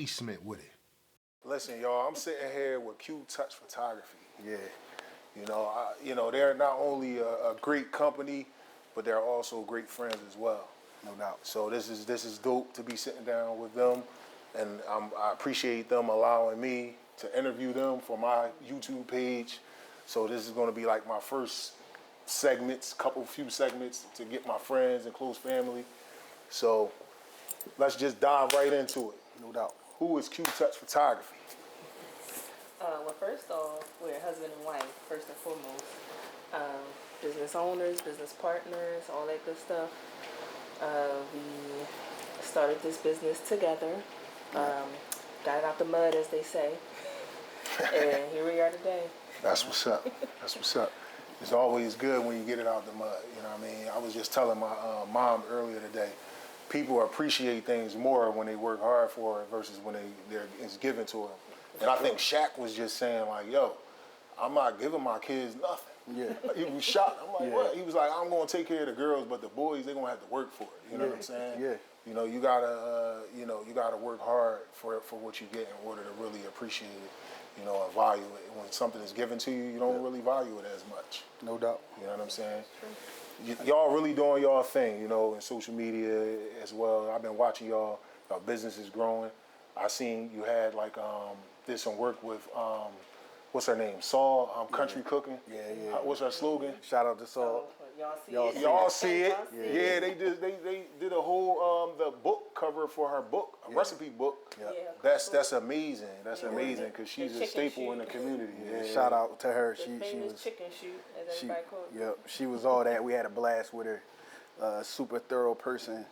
basement with it. Listen, y'all, I'm sitting here with Q Touch Photography. Yeah. They're not only a great company, but they're also great friends as well. No doubt. So this is dope to be sitting down with them, and I appreciate them allowing me to interview them for my YouTube page. So this is going to be like my first few segments to get my friends and close family. So let's just dive right into it. No doubt. Who is Q Touch Photography? Well, first off, we're husband and wife, first and foremost. Business owners, business partners, all that good stuff. We started this business together. Got it out the mud, as they say. And here we are today. That's what's up. That's what's up. It's always good when you get it out the mud. You know what I mean? I was just telling my mom earlier today, people appreciate things more when they work hard for it versus when it's given to them. And I think Shaq was just saying like, yo, I'm not giving my kids nothing. Yeah. He was shocked. I'm like, what? He was like, I'm going to take care of the girls, but the boys, they're going to have to work for it. You know what I'm saying? Yeah. You gotta work hard for what you get in order to really appreciate it, and value it. When something is given to you, you don't really value it as much. No doubt. You know what I'm saying? Y'all really doing y'all thing, in social media as well. I've been watching y'all business is growing. I seen you had did some work with what's her name? Saul, Country Cooking. Yeah. What's her slogan? Shout out to Saul. Y'all see Y'all it? Y'all see it? Yeah. They did a whole the book cover for her book, a recipe book. Yeah. That's amazing. That's amazing because she's a staple in the community. Yeah. Shout out to her. She famous was chicken shoot, as everybody calls it. Yep. She was all that. We had a blast with her. Super thorough person.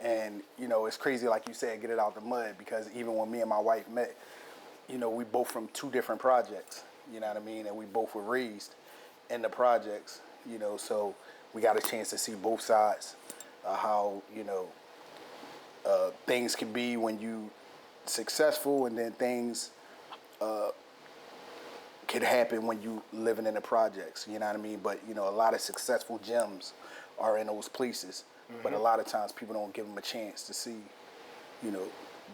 And it's crazy, like you said, get it out the mud, because even when me and my wife met, we both from two different projects. You know what I mean? And we both were raised in the projects. So we got a chance to see both sides of how, things can be when you successful, and then things can happen when you living in the projects, you know what I mean? But, a lot of successful gems are in those places, but a lot of times people don't give them a chance to see,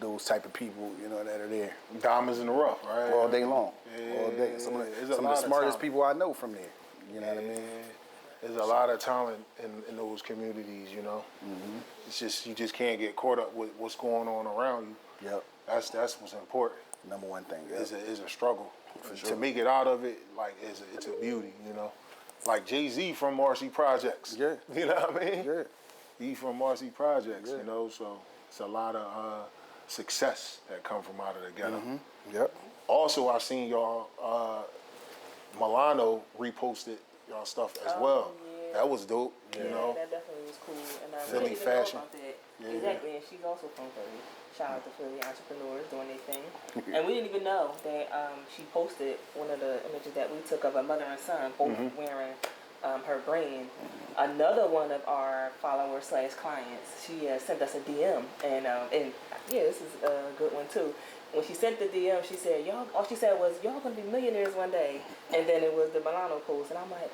those type of people, that are there. Diamonds in the rough, right? All day long. Yeah, all day. Some of the of smartest people I know from there. You know what I mean? There's a lot of talent in those communities, Mm-hmm. It's just, you just can't get caught up with what's going on around you. Yep. That's what's important. Number one thing. Yep. Is a struggle. For sure. To make it out of it, it's a beauty, Like Jay-Z from Marcy Projects. Yeah. You know what I mean? Yeah. He from Marcy Projects, Yeah. so it's a lot of success that come from out of the ghetto. Mm-hmm. Yep. Also, I seen y'all, Milano reposted y'all stuff as well. Yeah. That was dope, Yeah, that definitely was cool. And I Philly didn't even fashion. know about that. Yeah. Exactly, and she's also from Philly. Shout out to Philly entrepreneurs doing their thing. And we didn't even know that she posted one of the images that we took of a mother and son both wearing her brand. Another one of our followers / clients, she sent us a DM, and this is a good one too. When she sent the DM, she said, all she said was, y'all gonna be millionaires one day. And then it was the Milano post, and I'm like,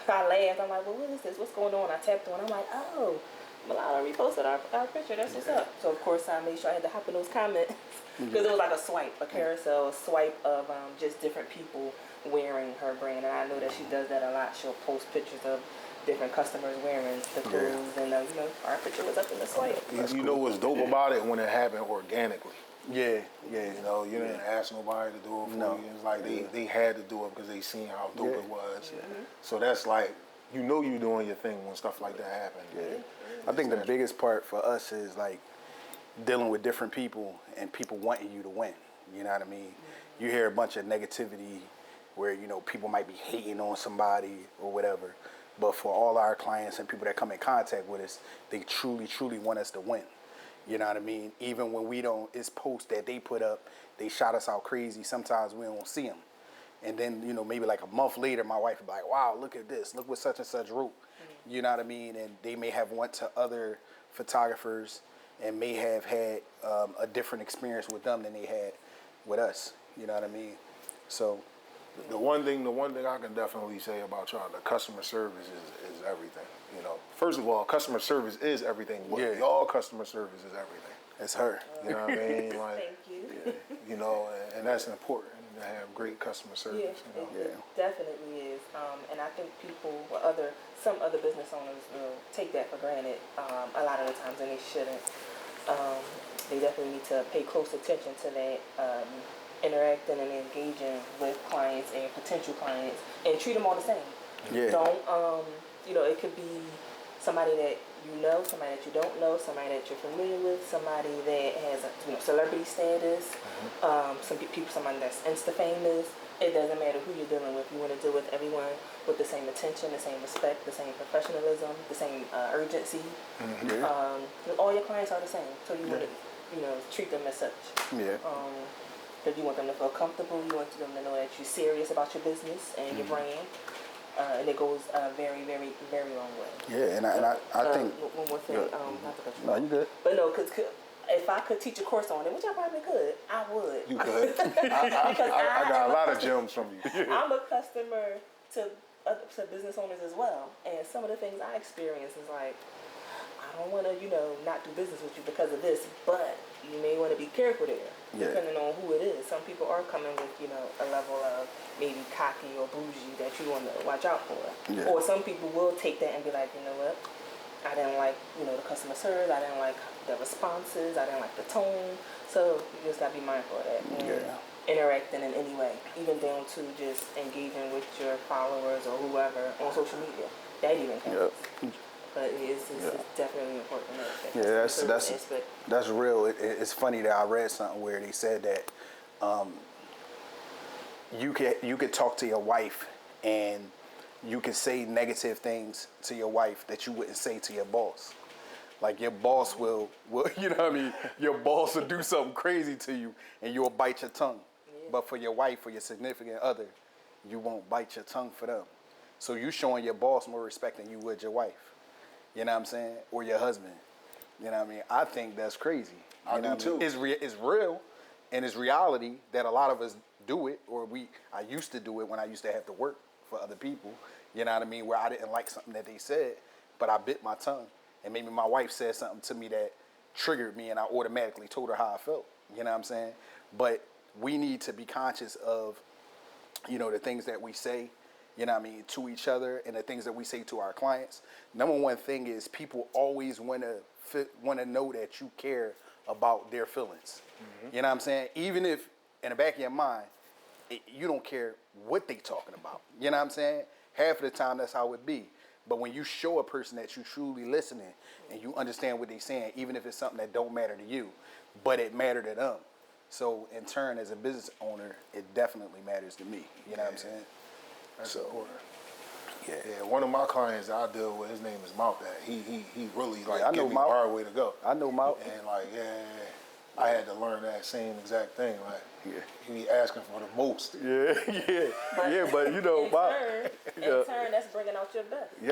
I laughed. I'm like, well, what is this? What's going on? I tapped on. I'm like, oh, Milano reposted our picture. That's what's up. So of course I made sure I had to hop in those comments, because it was like a carousel swipe of just different people wearing her brand, and I know that she does that a lot. She'll post pictures of different customers wearing the clothes, and our picture was up in the swipe. You know what's dope about it? When it happened organically. Yeah. You didn't ask nobody to do it for you. It's like they had to do it because they seen how dope it was. So that's like, you're doing your thing when stuff like that happens. Yeah. I think the biggest part for us is like dealing with different people and people wanting you to win. You know what I mean? You hear a bunch of negativity where, people might be hating on somebody or whatever. But for all our clients and people that come in contact with us, they truly, truly want us to win. You know what I mean? Even when we don't, it's posts that they put up, they shot us out crazy. Sometimes we don't see them. And then, maybe like a month later, my wife would be like, wow, look at this. Look what such and such wrote. You know what I mean? And they may have went to other photographers and may have had a different experience with them than they had with us. You know what I mean? So the one thing I can definitely say about y'all, the customer service is everything. First of all, customer service is everything. Y'all customer service is everything. It's her. You know what I mean? Like, Thank you. you know, and that's important to have great customer service. Yeah, You know? it definitely is. And I think people, some other business owners will take that for granted a lot of the times, and they shouldn't. They definitely need to pay close attention to that, interacting and engaging with clients and potential clients, and treat them all the same. Yeah. Don't, it could be somebody that you know, somebody that you don't know, somebody that you're familiar with, somebody that has a celebrity status, somebody that's Insta famous. It doesn't matter who you're dealing with. You want to deal with everyone with the same attention, the same respect, the same professionalism, the same urgency. All your clients are the same, so you want to, treat them as such. Yeah. Because you want them to feel comfortable. You want them to know that you're serious about your business and your brand. And it goes a very, very, very long way. Yeah, and I think... One more thing, not to cut you No, off. you good. But no, because if I could teach a course on it, which I probably could, I would. You could. I got a lot of gems from you. I'm a customer to business owners as well. And some of the things I experience is like, I don't want to, not do business with you because of this, but you may want to be careful there, depending on who it is. Some people are coming with, a level of maybe cocky or bougie that you want to watch out for. Yeah. Or some people will take that and be like, you know what, I didn't like, the customer service, I didn't like the responses, I didn't like the tone. So you just got to be mindful of that. And interacting in any way, even down to just engaging with your followers or whoever on social media. That even counts. But it's definitely important. That's real. It's funny that I read something where they said that you could talk to your wife and you can say negative things to your wife that you wouldn't say to your boss. Like your boss will you know what I mean? Your boss will do something crazy to you and you'll bite your tongue. Yeah. But for your wife or your significant other, you won't bite your tongue for them. So you showing your boss more respect than you would your wife. You know what I'm saying? Or your husband. You know what I mean? I think that's crazy. I do too. It's real and it's reality that a lot of us do it, or I used to do it when I used to have to work for other people. You know what I mean? Where I didn't like something that they said, but I bit my tongue. And maybe my wife said something to me that triggered me and I automatically told her how I felt. You know what I'm saying? But we need to be conscious of, the things that we say, to each other and the things that we say to our clients. Number one thing is people always want to know that you care about their feelings. You know what I'm saying? Even if in the back of your mind, you don't care what they talking about. You know what I'm saying? Half of the time that's how it be. But when you show a person that you truly listening and you understand what they're saying, even if it's something that don't matter to you, but it matter to them. So in turn, as a business owner, it definitely matters to me. You know what I'm saying? That's important. Yeah, one of my clients I deal with, his name is Mount. He really I know give me Mount. our way to go. I know Mount. And I had to learn that same exact thing. He be asking for the most. But Mount. In turn, that's bringing out your best. He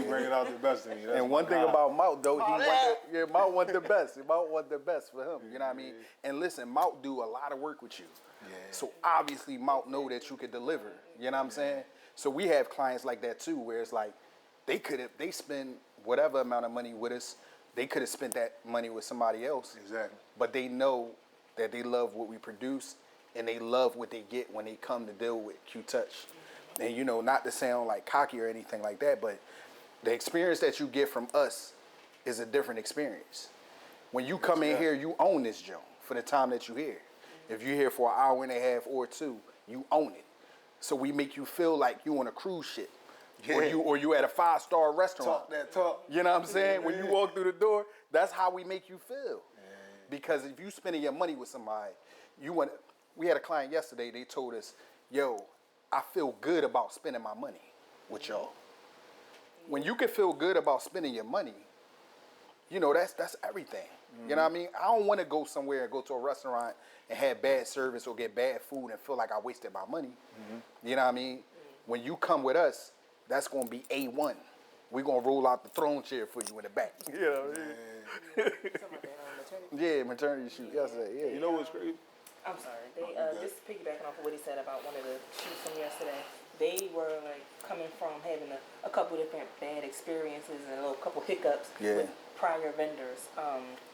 bringing out the best in you. And one thing about Mount though, Mount want the best. Mount want the best for him. You know what I mean? And listen, Mount do a lot of work with you. So obviously Mount know that you could deliver. You know what I'm saying? So we have clients like that too, where it's like they spend whatever amount of money with us, they could have spent that money with somebody else. Exactly. But they know that they love what we produce and they love what they get when they come to deal with Q-Touch. And not to sound like cocky or anything like that, but the experience that you get from us is a different experience. When you come in here, you own this joint for the time that you're here. If you're here for an hour and a half or two, you own it. So we make you feel like you on a cruise ship. Or you at a 5-star restaurant. Talk that talk. You know what I'm saying? When you walk through the door, that's how we make you feel. Because if you spending your money with somebody, we had a client yesterday, they told us, yo, I feel good about spending my money with y'all. When you can feel good about spending your money, that's everything. You know what I mean? I don't want to go somewhere and go to a restaurant and have bad service or get bad food and feel like I wasted my money. You know what I mean? When you come with us, that's going to be A1. We're going to roll out the throne chair for you in the back. You know what I mean? Maternity shoot yesterday. Yeah. You know what's crazy? I'm sorry. Just piggybacking off of what he said about one of the shoots from yesterday. they were like coming from having a couple different bad experiences and a little couple hiccups with prior vendors.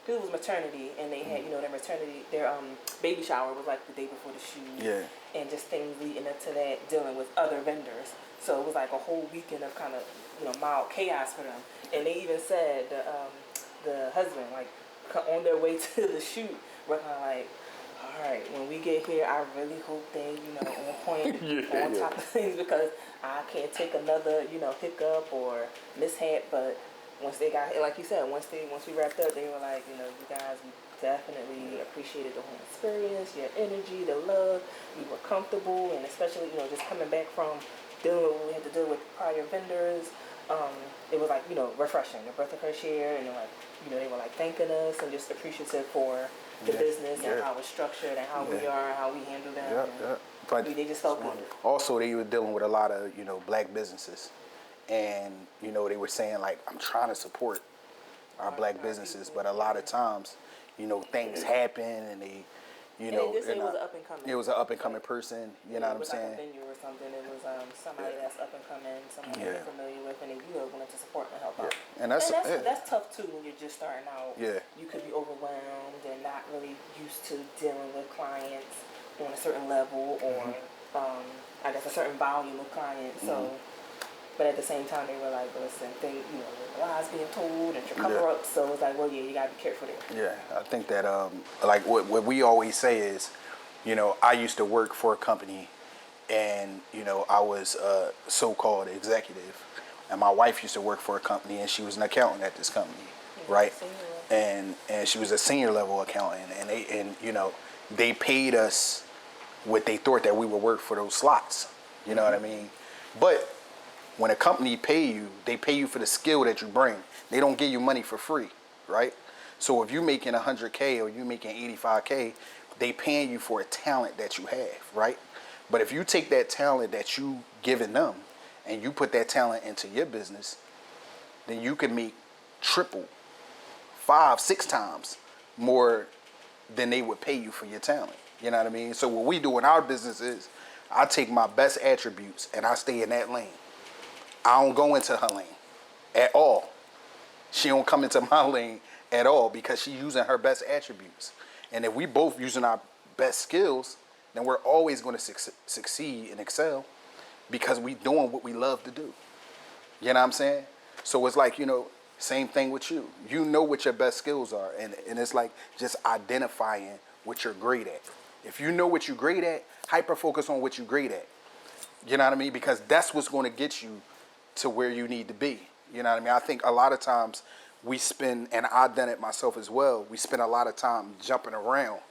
It was maternity, and they had, their baby shower was like the day before the shoot. Yeah. And just things leading up to that, dealing with other vendors. So it was like a whole weekend of kind of, mild chaos for them. And they even said the husband, like, on their way to the shoot, were kind of like, all right, when we get here, I really hope they, on point, on top of things, because I can't take another, hiccup or mishap. But once they got, like you said, once we wrapped up, they were like, you guys, we definitely appreciated the whole experience, your energy, the love. We were comfortable, and especially, just coming back from dealing with what we had to deal with prior vendors. It was like, refreshing, a breath of fresh air, and they were like thanking us and just appreciative for the business and how it's structured and how we are and how we handle them. But they just felt good. Also, they were dealing with a lot of, black businesses. And, they were saying, like, I'm trying to support our black businesses, but a lot of times, things happen and they, it was an up and coming. It was an up and coming person, you know what I'm saying? It was like a venue or something. It was somebody that's up and coming, someone that you're familiar with, and you wanted to support and help out. And that's tough too when you're just starting out. Yeah. You could be overwhelmed and not really used to dealing with clients on a certain level or I guess a certain volume of clients. So, but at the same time, they were like, listen, lies being told and your cover up. So it's like, well, you gotta be careful there. Yeah, I think that like what we always say is, I used to work for a company, and I was a so-called executive, and my wife used to work for a company, and she was an accountant at this company, right? And she was a senior level accountant, and they paid us what they thought that we would work for those slots. You know what I mean? But when a company they pay you for the skill that you bring. They don't give you money for free, right? So if you're making 100K or you're making 85K, they paying you for a talent that you have, right? But if you take that talent that you giving them and you put that talent into your business, then you can make triple, 5, 6 times more than they would pay you for your talent. You know what I mean? So what we do in our business is I take my best attributes and I stay in that lane. I don't go into her lane at all. She don't come into my lane at all because she's using her best attributes. And if we both using our best skills, then we're always going to succeed and excel because we doing what we love to do. You know what I'm saying? So it's like, same thing with you. You know what your best skills are. And it's like just identifying what you're great at. If you know what you're great at, hyper focus on what you're great at. You know what I mean? Because that's what's going to get you to where you need to be. You know what I mean? I think a lot of times we spend, and I've done it myself as well, we spend a lot of time jumping around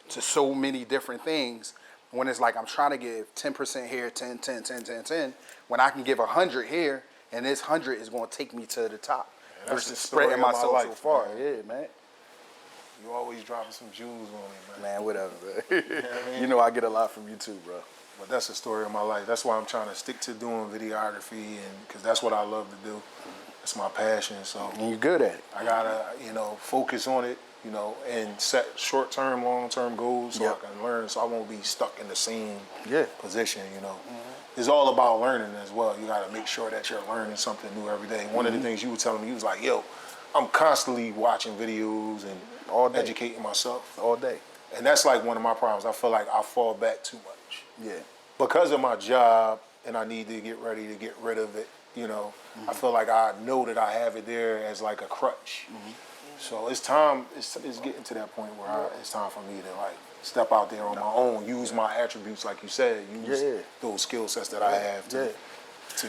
to so many different things when it's like I'm trying to give 10% here, 10, 10, 10, 10, 10, when I can give 100 here, and this 100 is going to take me to the top versus spreading myself so far. Man. Yeah, man. You always dropping some jewels on me, man. Man, whatever, man. You know I get a lot from you too, bro. But that's the story of my life. That's why I'm trying to stick to doing videography, and because that's what I love to do. It's my passion. So and you're good at it. I gotta, focus on it, and set short-term, long-term goals so I can learn. So I won't be stuck in the same position. It's all about learning as well. You gotta make sure that you're learning something new every day. One of the things you were telling me, you was like, "Yo, I'm constantly watching videos and educating myself all day." And that's like one of my problems. I feel like I fall back too much. Yeah. Because of my job, and I need to get ready to get rid of it, I feel like I know that I have it there as like a crutch. So it's time, it's getting to that point where it's time for me to like step out there on my own, use my attributes like you said, use those skill sets that I have to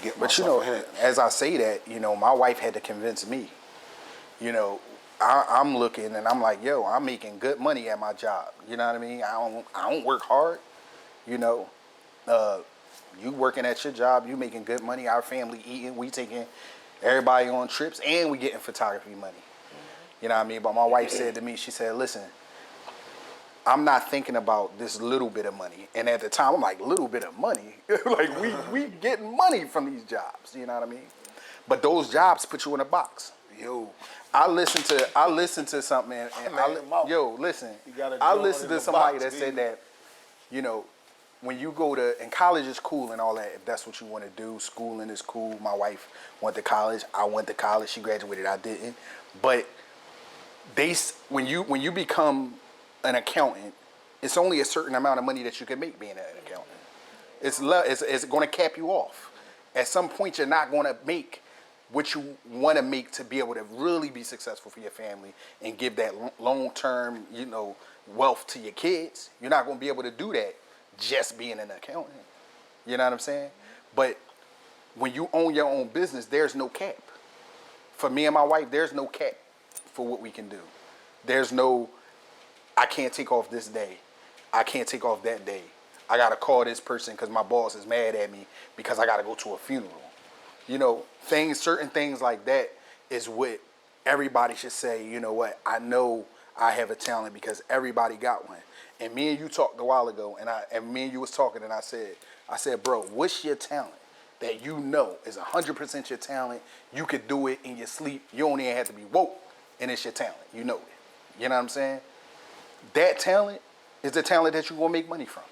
get myself ahead. As I say that, my wife had to convince me. I'm looking and I'm like, yo, I'm making good money at my job. You know what I mean? I don't work hard. You working at your job, you making good money. Our family eating, we taking everybody on trips, and we getting photography money. You know what I mean? But my wife said to me, she said, listen, I'm not thinking about this little bit of money. And at the time, I'm like, little bit of money? Like, we getting money from these jobs. You know what I mean? But those jobs put you in a box. Yo, I listened to something, and I listened to somebody that said that, when you go to, and college is cool and all that, if that's what you want to do, schooling is cool. My wife went to college. I went to college. She graduated. I didn't. But when you become an accountant, it's only a certain amount of money that you can make being an accountant. It's going to cap you off. At some point, you're not going to make what you want to make to be able to really be successful for your family and give that long-term, wealth to your kids. You're not going to be able to do that just being an accountant. You know what I'm saying? But when you own your own business, there's no cap. For me and my wife, there's no cap for what we can do. There's no, I can't take off this day. I can't take off that day. I got to call this person because my boss is mad at me because I got to go to a funeral. Certain things like that is what everybody should say, you know what, I know I have a talent because everybody got one. And me and you talked a while ago, and me and you was talking, and I said, bro, what's your talent that you know is 100% your talent? You could do it in your sleep. You don't even have to be woke, and it's your talent. You know it. You know what I'm saying? That talent is the talent that you're going to make money from.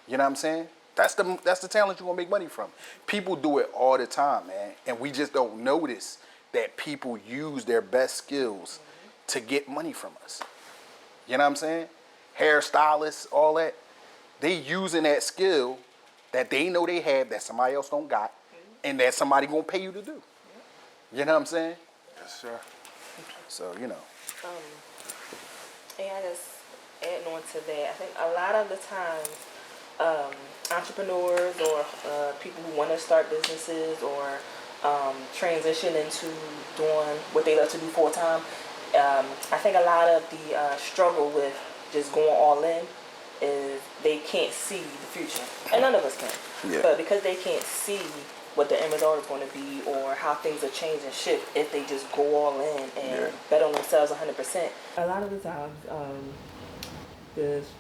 You know what I'm saying? That's the talent you're going to make money from. People do it all the time, man, and we just don't notice that people use their best skills to get money from us. You know what I'm saying? Hairstylists, all that. They using that skill that they know they have that somebody else don't got and that somebody gonna pay you to do. You know what I'm saying? Yes, sir. So, And I just adding on to that, I think a lot of the times, entrepreneurs or people who want to start businesses or transition into doing what they love to do full time, I think a lot of the struggle with just going all in is they can't see the future, and none of us can. Yeah. But because they can't see what the end result is going to be or how things will change and shift if they just go all in and bet on themselves 100%. A lot of the times,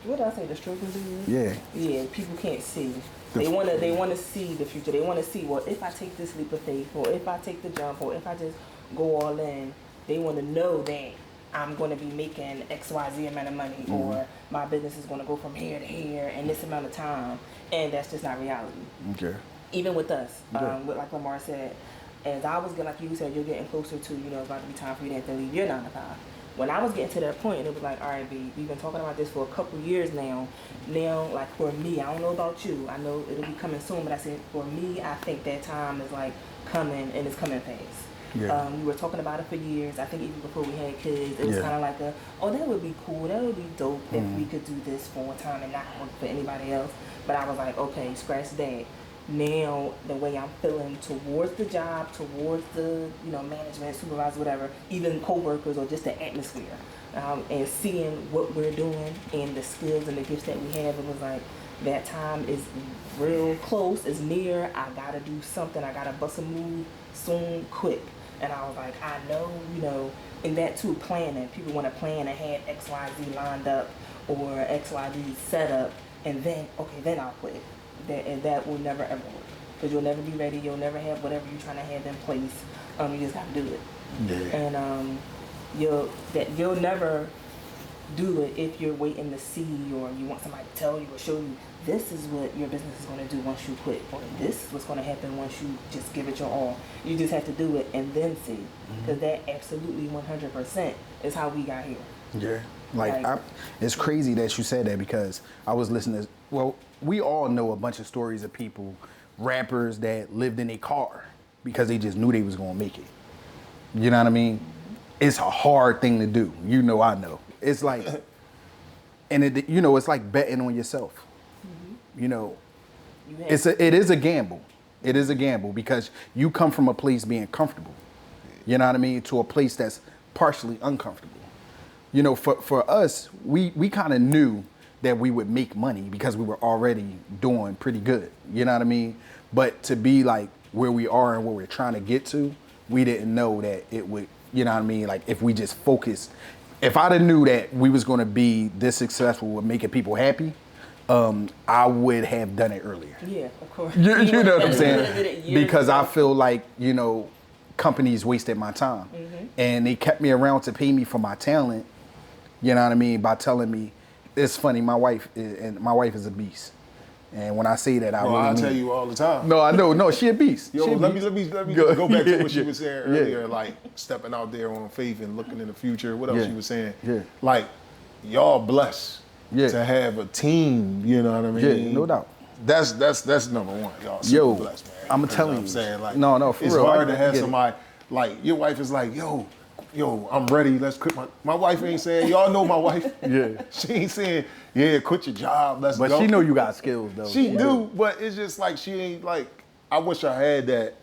what did I say? The struggle is. Yeah. People can't see. They want to see the future. They want to see, well, if I take this leap of faith, or if I take the jump, or if I just go all in, they want to know that I'm going to be making XYZ amount of money, or my business is going to go from here to here in this amount of time, and that's just not reality. Okay. Even with us, like Lamar said, as I was getting, like you said, you're getting closer to, it's about to be time for you to have to leave your 9 to 5. When I was getting to that point, it was like, all right, B, we've been talking about this for a couple years now. Now, like for me, I don't know about you. I know it'll be coming soon, but I said, for me, I think that time is like coming, and it's coming fast. Yeah. We were talking about it for years. I think even before we had kids, it was kind of like that would be cool. That would be dope if we could do this full time and not work for anybody else. But I was like, okay, scratch that. Now, the way I'm feeling towards the job, towards the, management, supervisor, whatever, even co-workers or just the atmosphere, and seeing what we're doing and the skills and the gifts that we have, it was like, that time is real close, it's near, I gotta do something, I gotta bust a move soon, quick. And I was like, I know, and that too, planning. People want to plan and have XYZ lined up or XYZ set up, and then I'll quit. That will never ever work, because you'll never be ready. You'll never have whatever you're trying to have in place. You just got to do it. Yeah. And you'll never do it if you're waiting to see, or you want somebody to tell you or show you, this is what your business is going to do once you quit, or this is what's going to happen once you just give it your all. You just have to do it and then see, because that absolutely 100% is how we got here. Yeah. It's crazy that you said that, because I was listening to, we all know a bunch of stories of people, rappers that lived in a car because they just knew they was going to make it. You know what I mean? It's a hard thing to do. I know. It's like, and it's like betting on yourself. It is a gamble. It is a gamble, because you come from a place being comfortable, you know what I mean, to a place that's partially uncomfortable. For us, we kind of knew that we would make money because we were already doing pretty good, you know what I mean? But to be like where we are and where we're trying to get to, we didn't know that it would, you know what I mean? Like, if we just focused, if I'd have knew that we was gonna be this successful with making people happy, I would have done it earlier. Yeah, of course. You know what I'm saying? Because I feel like, companies wasted my time. And they kept me around to pay me for my talent, you know what I mean, by telling me, it's funny, my wife is a beast. And when I say that, I Well, really I mean tell you all the time. No, I know. No, she a beast. Yo, She a let beast. me Go- go back to what she yeah, was saying yeah. earlier, like stepping out there on faith and looking in the future. What else Yeah. she was saying? Yeah. Like, y'all blessed Yeah. to have a team, you know what I mean? Yeah, no doubt. That's number one. Y'all super blessed, man. I'm You know telling what you. I'm saying? Like, No, for it's real. hard I to have get it. somebody, like, your wife is like, yo, I'm ready. Let's quit my wife ain't saying, y'all know my wife. Yeah. She ain't saying, yeah, quit your job, let's But go. she know you got skills, though. She do, but it's just like she ain't like. I wish I had that,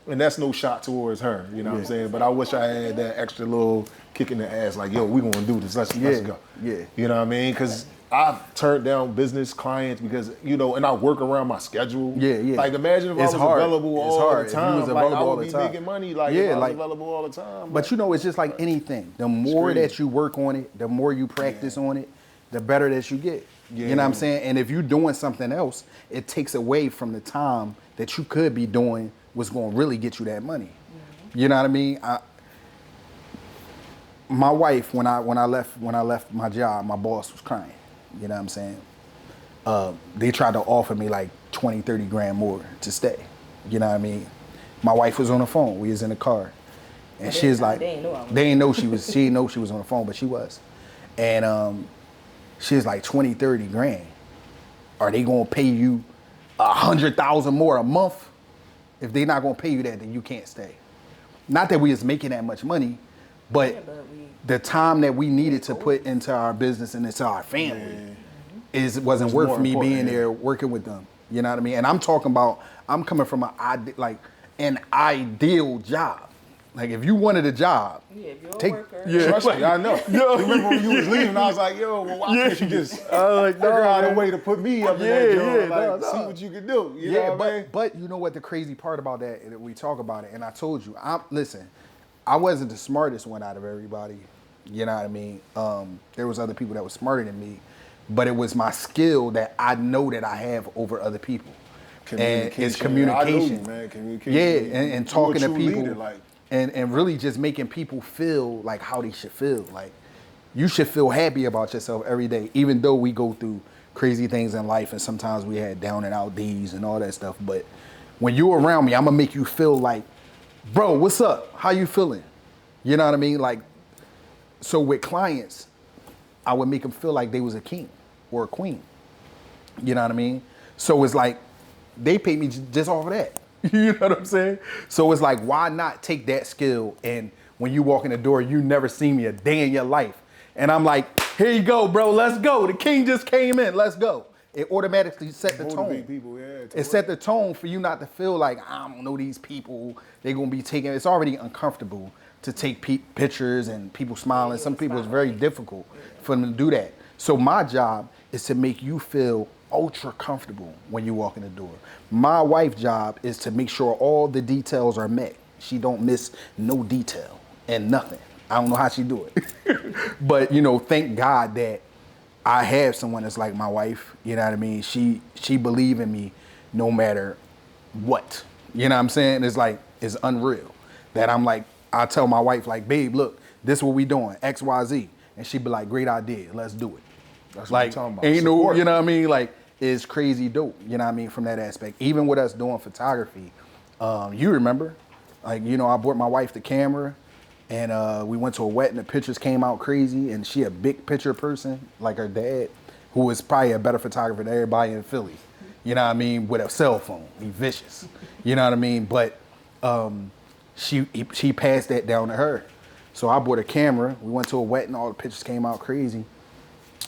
and that's no shot towards her. You know what I'm saying? But I wish I had that extra little kick in the ass, like, yo, we gonna do this. Let's go. Yeah. You know what I mean? Because I've turned down business clients because and I work around my schedule. Yeah. Like imagine if I was available all the time. If you was like available I all would the be time. making money. Like Yeah, if I was like- available all the time. But you know, it's just like anything. The more crazy. that you work on it, the more you practice on it, the better that you get. You know what I'm Yeah. saying? And if you're doing something else, it takes away from the time that you could be doing what's going to really get you that money. You know what I mean? My wife, when I left my job, my boss was crying. You know what I'm saying? They tried to offer me like 20, 30 grand more to stay. You know what I mean? My wife was on the phone. We was in the car. And she was like, they ain't know I was- they didn't know she didn't know she was on the phone, but she was. And she was like 20, 30 grand. Are they gonna pay you 100,000 more a month? If they're not gonna pay you that, then you can't stay. Not that we was making that much money, but Yeah, but we- the time that we needed to put into our business and into our family wasn't It's worth more me important, being yeah. there working with them. You know what I mean? And I'm talking about, I'm coming from an ideal job. Like if you wanted a job, Yeah, if you're a take worker. yeah, Trust me, I know. Yo. Remember when you was leaving? I was like, yo, well, why can't you just like, figure out a man. way to put me up in Yeah, that job? yeah, Like, no. see what you can do. You Yeah, know what I mean? but you know what the crazy part about that, and we talk about it, and I told you, listen, I wasn't the smartest one out of everybody. You know what I mean? There was other people that were smarter than me, but it was my skill that I know that I have over other people. And it's communication. I know you, man. Communication. Yeah, and You a talking to true people, leader, like, and really just making people feel like how they should feel. Like you should feel happy about yourself every day, even though we go through crazy things in life and sometimes we had down and out days and all that stuff. But when you're around me, I'm gonna make you feel like, bro, what's up? How you feeling? You know what I mean? Like, so with clients, I would make them feel like they was a king or a queen. You know what I mean? So it's like, they pay me just off of that. You know what I'm saying? So it's like, why not take that skill and when you walk in the door, you never seen me a day in your life. And I'm like, here you go, bro, let's go. The king just came in, let's go. It automatically set the motivate tone. people, yeah. It set the tone for you not to feel like, I don't know these people, they're gonna be taking, it's already uncomfortable to take pictures and people smiling. Some people it's very difficult for them to do that. So my job is to make you feel ultra comfortable when you walk in the door. My wife's job is to make sure all the details are met. She don't miss no detail and nothing. I don't know how she do it. But you know, thank God that I have someone that's like my wife. You know what I mean? She believe in me no matter what. You know what I'm saying? It's like, it's unreal. That I'm like, I tell my wife like, babe, look, this is what we doing, X, Y, Z. And she be like, great idea, let's do it. That's what Like, I'm talking about. ain't no, Support. you know what I mean? Like, it's crazy dope, you know what I mean, from that aspect. Even with us doing photography, you remember, like, you know, I bought my wife the camera and we went to a wedding, the pictures came out crazy, and she a big picture person, like her dad, who is probably a better photographer than everybody in Philly, you know what I mean, with a cell phone, he vicious, you know what I mean? But she passed that down to her. So I bought a camera, we went to a wedding, all the pictures came out crazy.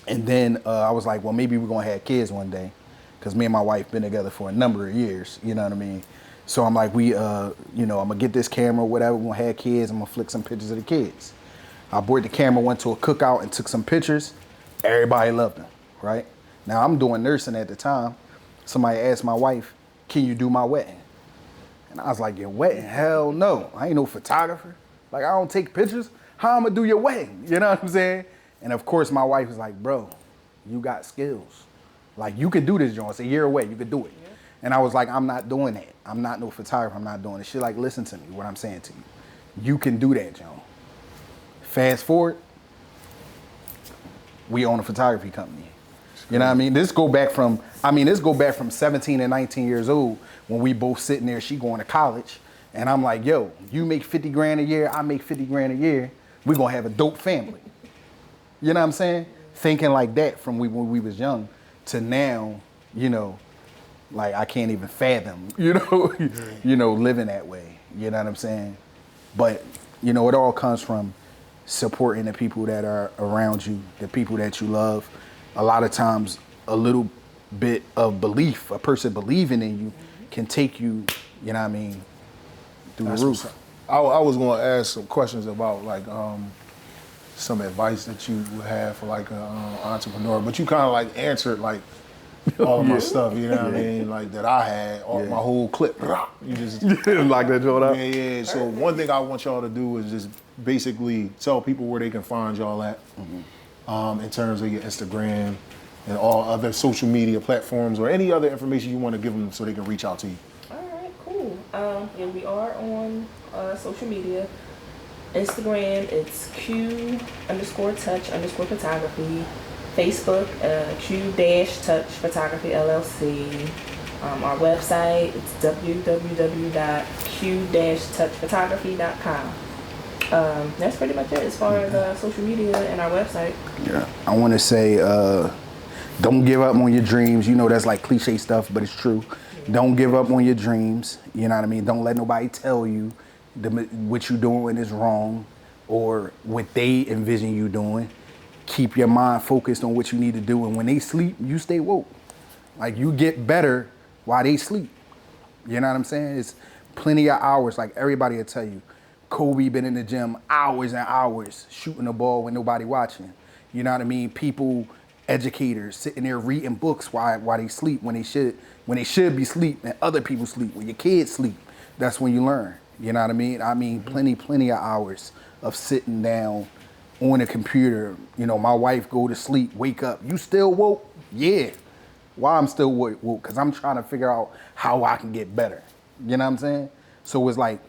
And then I was like, well, maybe we're gonna have kids one day, because me and my wife been together for a number of years, you know what I mean? So I'm like, you know, I'm gonna get this camera, whatever, we're gonna have kids, I'm gonna flick some pictures of the kids. I bought the camera, went to a cookout and took some pictures. Everybody loved them, right? Now I'm doing nursing at the time. Somebody asked my wife, can you do my wedding? And I was like, your wedding? Hell no, I ain't no photographer. Like, I don't take pictures. How I'm gonna do your wedding? You know what I'm saying? And of course, my wife was like, bro, you got skills. Like, you can do this, John. It's a year away, you could do it. Yeah. And I was like, I'm not doing that. I'm not no photographer, I'm not doing it. She like, listen to me, what I'm saying to you. You can do that, John. Fast forward, we own a photography company. You know what I mean? This go back from 17 and 19 years old when we both sitting there, she going to college. And I'm like, yo, you make 50 grand a year, I make 50 grand a year. We're gonna have a dope family. You know what I'm saying? Thinking like that from when we was young to now, you know, like I can't even fathom, living that way. You know what I'm saying? But, you know, it all comes from supporting the people that are around you, the people that you love. A lot of times, a little bit of belief, a person believing in you can take you, you know what I mean, through the roof. I was going to ask some questions about like some advice that you would have for like an entrepreneur, but you kind of like answered like all of my stuff, you know what I mean, like that I had, my whole clip. You just like that, Joe? Yeah. So one thing I want y'all to do is just basically tell people where they can find y'all at in terms of your Instagram and all other social media platforms or any other information you want to give them so they can reach out to you. All right, cool. Yeah, we are on social media. Instagram, it's Q_touch_photography. Facebook, Q-Touch Photography LLC. Our website, it's www.q-touchphotography.com. That's pretty much it as far as social media and our website. Yeah, I want to say, don't give up on your dreams. You know that's like cliche stuff, but it's true. Don't give up on your dreams. You know what I mean? Don't let nobody tell you what you're doing is wrong or what they envision you doing. Keep your mind focused on what you need to do, and when they sleep, you stay woke. Like you get better while they sleep. You know what I'm saying? It's plenty of hours. Like everybody will tell you, Kobe been in the gym hours and hours shooting the ball with nobody watching. You know what I mean? People, educators sitting there reading books while they sleep when they should be sleep and other people sleep. When your kids sleep, that's when you learn. You know what I mean? I mean plenty of hours of sitting down on a computer. You know, my wife go to sleep, wake up. You still woke? Yeah. Why I'm still woke? Because I'm trying to figure out how I can get better. You know what I'm saying? So it's like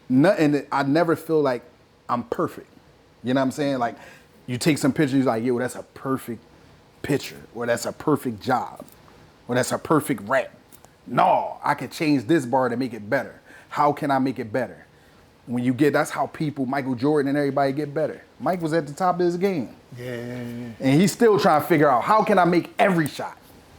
nothing. I never feel like I'm perfect. You know what I'm saying? Like you take some pictures, like, yo, that's a perfect picture, or that's a perfect job, or that's a perfect rap. No, I could change this bar to make it better. How can I make it better? When you get, that's how people, Michael Jordan and everybody get better. Mike was at the top of his game. Yeah. And he's still trying to figure out, how can I make every shot?